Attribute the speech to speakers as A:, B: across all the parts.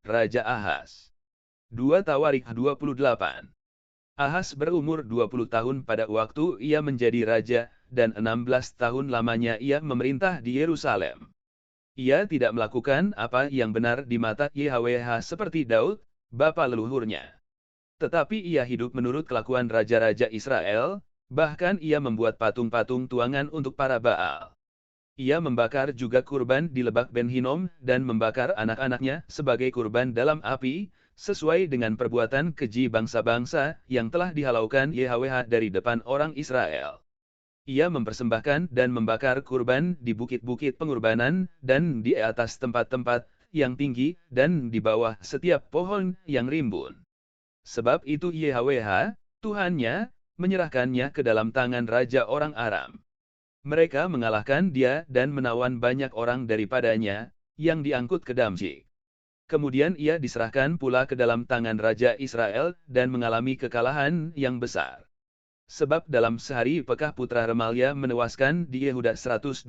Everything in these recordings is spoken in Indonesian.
A: Raja Ahaz. 2 Tawarikh 28. Ahaz berumur 20 tahun pada waktu ia menjadi raja, dan 16 tahun lamanya ia memerintah di Yerusalem. Ia tidak melakukan apa yang benar di mata YHWH seperti Daud, bapa leluhurnya. Tetapi ia hidup menurut kelakuan raja-raja Israel, bahkan ia membuat patung-patung tuangan untuk para Baal. Ia membakar juga kurban di Lebak Ben Hinnom dan membakar anak-anaknya sebagai kurban dalam api, sesuai dengan perbuatan keji bangsa-bangsa yang telah dihalaukan YHWH dari depan orang Israel. Ia mempersembahkan dan membakar kurban di bukit-bukit pengorbanan dan di atas tempat-tempat yang tinggi dan di bawah setiap pohon yang rimbun. Sebab itu YHWH, Tuhannya, menyerahkannya ke dalam tangan raja orang Aram. Mereka mengalahkan dia dan menawan banyak orang daripadanya, yang diangkut ke Damsyik. Kemudian ia diserahkan pula ke dalam tangan Raja Israel dan mengalami kekalahan yang besar. Sebab dalam sehari Pekah putra Remalia menewaskan di Yehuda 120.000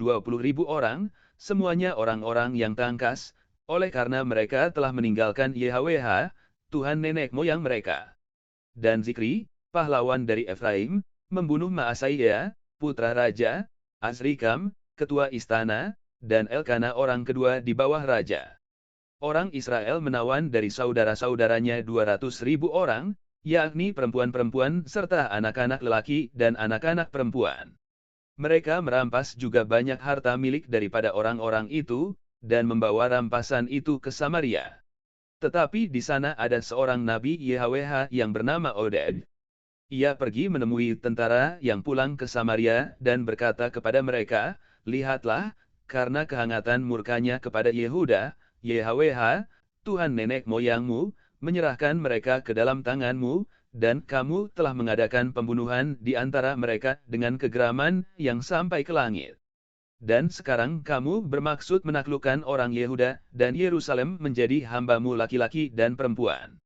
A: orang, semuanya orang-orang yang tangkas, oleh karena mereka telah meninggalkan YHWH, Tuhan nenek moyang mereka. Dan Zikri, pahlawan dari Efraim, membunuh Maaseiah, putra raja, Azrikam, ketua istana, dan Elkana orang kedua di bawah raja. Orang Israel menawan dari saudara-saudaranya 200.000 orang, yakni perempuan-perempuan serta anak-anak lelaki dan anak-anak perempuan. Mereka merampas juga banyak harta milik daripada orang-orang itu, dan membawa rampasan itu ke Samaria. Tetapi di sana ada seorang nabi YHWH yang bernama Oded. Ia pergi menemui tentara yang pulang ke Samaria dan berkata kepada mereka, "Lihatlah, karena kehangatan murkanya kepada Yehuda, YHWH, Tuhan nenek moyangmu, menyerahkan mereka ke dalam tanganmu, dan kamu telah mengadakan pembunuhan di antara mereka dengan kegeraman yang sampai ke langit. Dan sekarang kamu bermaksud menaklukkan orang Yehuda dan Yerusalem menjadi hambamu laki-laki dan perempuan.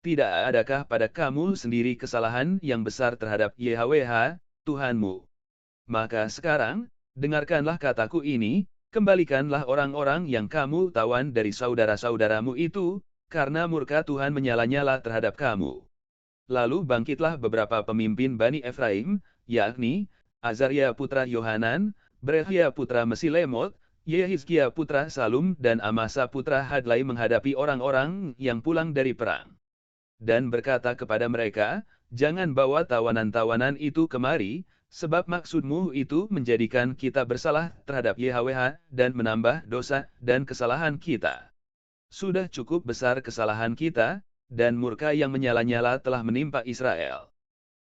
A: Tidak adakah pada kamu sendiri kesalahan yang besar terhadap YHWH, Tuhanmu? Maka sekarang, dengarkanlah kataku ini, kembalikanlah orang-orang yang kamu tawan dari saudara-saudaramu itu, karena murka Tuhan menyala-nyala terhadap kamu." Lalu bangkitlah beberapa pemimpin Bani Efraim, yakni, Azaria putra Yohanan, Berehia putra Mesilemot, Yehizkia putra Salum dan Amasa putra Hadlai menghadapi orang-orang yang pulang dari perang. Dan berkata kepada mereka, "Jangan bawa tawanan-tawanan itu kemari, sebab maksudmu itu menjadikan kita bersalah terhadap YHWH dan menambah dosa dan kesalahan kita. Sudah cukup besar kesalahan kita, dan murka yang menyala-nyala telah menimpa Israel."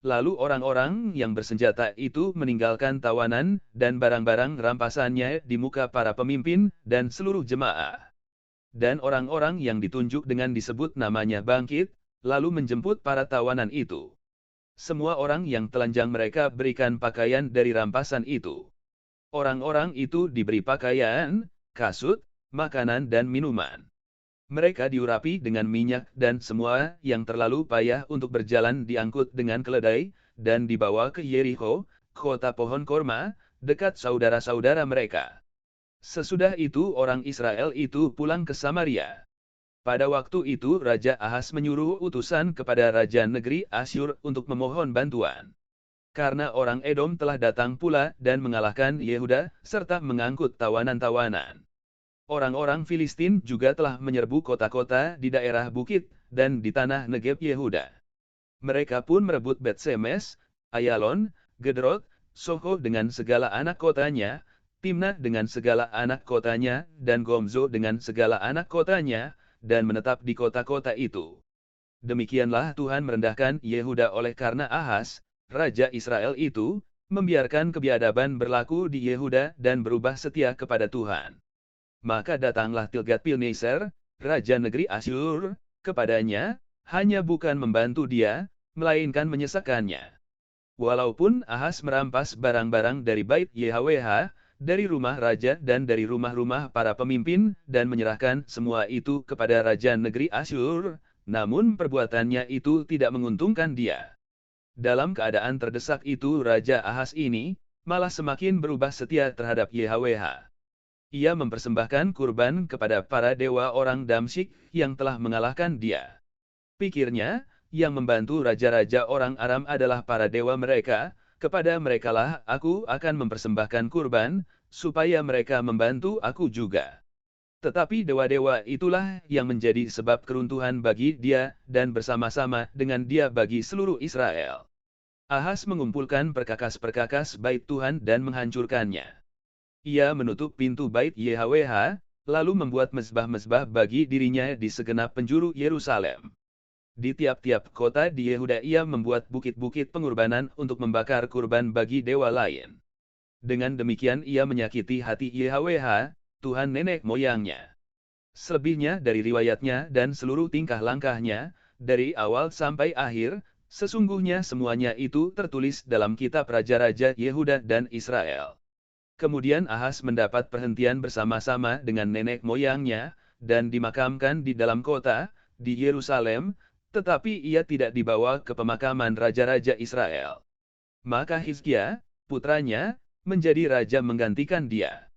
A: Lalu orang-orang yang bersenjata itu meninggalkan tawanan dan barang-barang rampasannya di muka para pemimpin dan seluruh jemaah. Dan orang-orang yang ditunjuk dengan disebut namanya bangkit, lalu menjemput para tawanan itu. Semua orang yang telanjang mereka berikan pakaian dari rampasan itu. Orang-orang itu diberi pakaian, kasut, makanan dan minuman. Mereka diurapi dengan minyak dan semua yang terlalu payah untuk berjalan diangkut dengan keledai, dan dibawa ke Yeriko, kota pohon korma, dekat saudara-saudara mereka. Sesudah itu orang Israel itu pulang ke Samaria. Pada waktu itu Raja Ahaz menyuruh utusan kepada Raja negeri Asyur untuk memohon bantuan. Karena orang Edom telah datang pula dan mengalahkan Yehuda, serta mengangkut tawanan-tawanan. Orang-orang Filistin juga telah menyerbu kota-kota di daerah bukit, dan di tanah Negeb Yehuda. Mereka pun merebut Bet-Semes, Ayalon, Gedrot, Soho dengan segala anak kotanya, Timnah dengan segala anak kotanya, dan Gomzo dengan segala anak kotanya, dan menetap di kota-kota itu. Demikianlah Tuhan merendahkan Yehuda oleh karena Ahaz, Raja Israel itu, membiarkan kebiadaban berlaku di Yehuda dan berubah setia kepada Tuhan. Maka datanglah Tilgat-Pilneser, Raja negeri Asyur, kepadanya, hanya bukan membantu dia, melainkan menyesakannya. Walaupun Ahaz merampas barang-barang dari bait YHWH, dari rumah raja dan dari rumah-rumah para pemimpin, dan menyerahkan semua itu kepada Raja negeri Asyur, namun perbuatannya itu tidak menguntungkan dia. Dalam keadaan terdesak itu Raja Ahaz ini, malah semakin berubah setia terhadap YHWH. Ia mempersembahkan kurban kepada para dewa orang Damsyik yang telah mengalahkan dia. Pikirnya, yang membantu raja-raja orang Aram adalah para dewa mereka, kepada merekalah aku akan mempersembahkan kurban, supaya mereka membantu aku juga. Tetapi dewa-dewa itulah yang menjadi sebab keruntuhan bagi dia, dan bersama-sama dengan dia bagi seluruh Israel. Ahas mengumpulkan perkakas-perkakas bait Tuhan dan menghancurkannya. Ia menutup pintu bait YHWH, lalu membuat mezbah-mezbah bagi dirinya di segenap penjuru Yerusalem. Di tiap-tiap kota di Yehuda ia membuat bukit-bukit pengorbanan untuk membakar kurban bagi dewa lain. Dengan demikian ia menyakiti hati YHWH, Tuhan nenek moyangnya. Selebihnya dari riwayatnya dan seluruh tingkah langkahnya, dari awal sampai akhir, sesungguhnya semuanya itu tertulis dalam kitab Raja-Raja Yehuda dan Israel. Kemudian Ahas mendapat perhentian bersama-sama dengan nenek moyangnya, dan dimakamkan di dalam kota, di Yerusalem, tetapi ia tidak dibawa ke pemakaman Raja-Raja Israel. Maka Hizkia, putranya, menjadi raja menggantikan dia.